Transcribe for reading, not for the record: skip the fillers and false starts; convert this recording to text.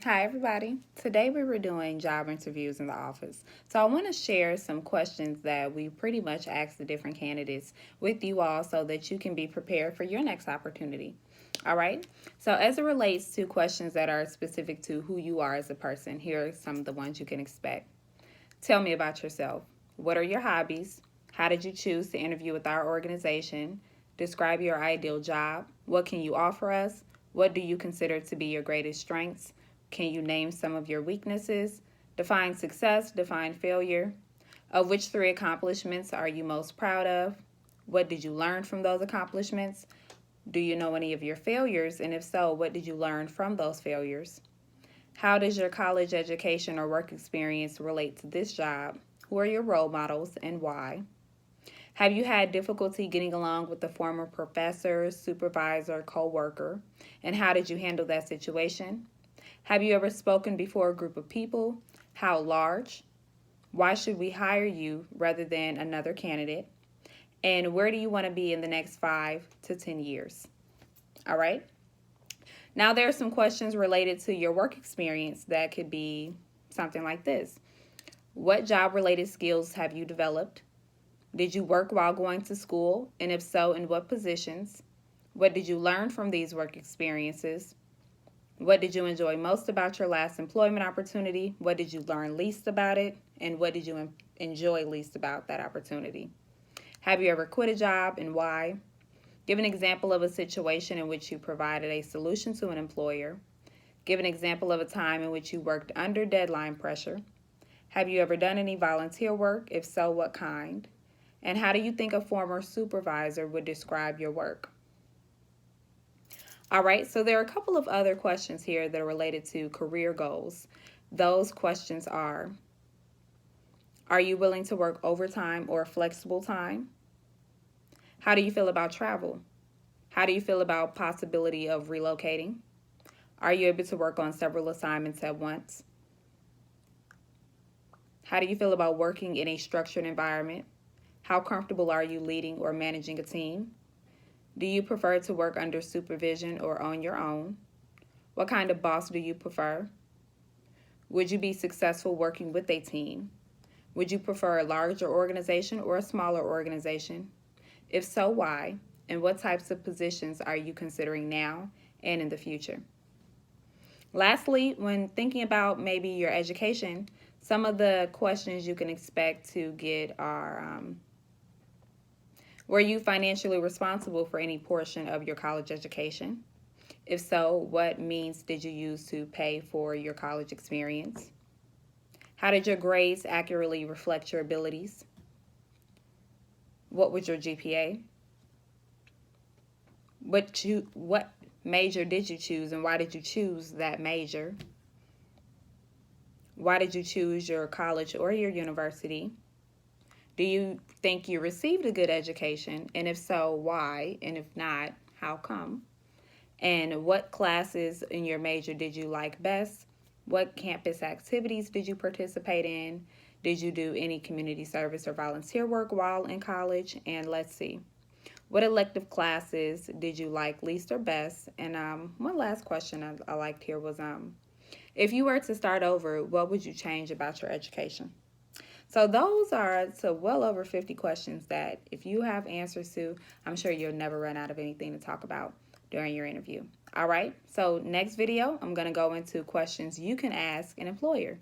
Hi everybody. Today we were doing job interviews in the office. So I want to share some questions that we pretty much asked the different candidates with you all so that you can be prepared for your next opportunity. All right. So as it relates to questions that are specific to who you are as a person, here are some of the ones you can expect. Tell me about yourself. What are your hobbies? How did you choose to interview with our organization? Describe your ideal job. What can you offer us? What do you consider to be your greatest strengths? Can you name some of your weaknesses? Define success, define failure. Of which three accomplishments are you most proud of? What did you learn from those accomplishments? Do you know any of your failures? And if so, what did you learn from those failures? How does your college education or work experience relate to this job? Who are your role models and why? Have you had difficulty getting along with a former professor, supervisor, co-worker? And how did you handle that situation? Have you ever spoken before a group of people? How large? Why should we hire you rather than another candidate? And where do you want to be in the next 5 to 10 years? All right. Now there are some questions related to your work experience that could be something like this. What job-related skills have you developed? Did you work while going to school? And if so, in what positions? What did you learn from these work experiences? What did you enjoy most about your last employment opportunity? What did you learn least about it? And what did you enjoy least about that opportunity? Have you ever quit a job and why? Give an example of a situation in which you provided a solution to an employer. Give an example of a time in which you worked under deadline pressure. Have you ever done any volunteer work? If so, what kind? And how do you think a former supervisor would describe your work? All right, so there are a couple of other questions here that are related to career goals. Those questions are you willing to work overtime or flexible time? How do you feel about travel? How do you feel about possibility of relocating? Are you able to work on several assignments at once? How do you feel about working in a structured environment? How comfortable are you leading or managing a team? Do you prefer to work under supervision or on your own? What kind of boss do you prefer? Would you be successful working with a team? Would you prefer a larger organization or a smaller organization? If so, why? And what types of positions are you considering now and in the future? Lastly, when thinking about maybe your education, some of the questions you can expect to get are, were you financially responsible for any portion of your college education? If so, what means did you use to pay for your college experience? How did your grades accurately reflect your abilities? What was your GPA? What major did you choose and why did you choose that major? Why did you choose your college or your university? Do you think you received a good education? And if so, why? And if not, how come? And what classes in your major did you like best? What campus activities did you participate in? Did you do any community service or volunteer work while in college? And let's see, what elective classes did you like least or best? And one last question I liked here was, if you were to start over, what would you change about your education? So those are well over 50 questions that if you have answers to, I'm sure you'll never run out of anything to talk about during your interview. All right, so next video, I'm going to go into questions you can ask an employer.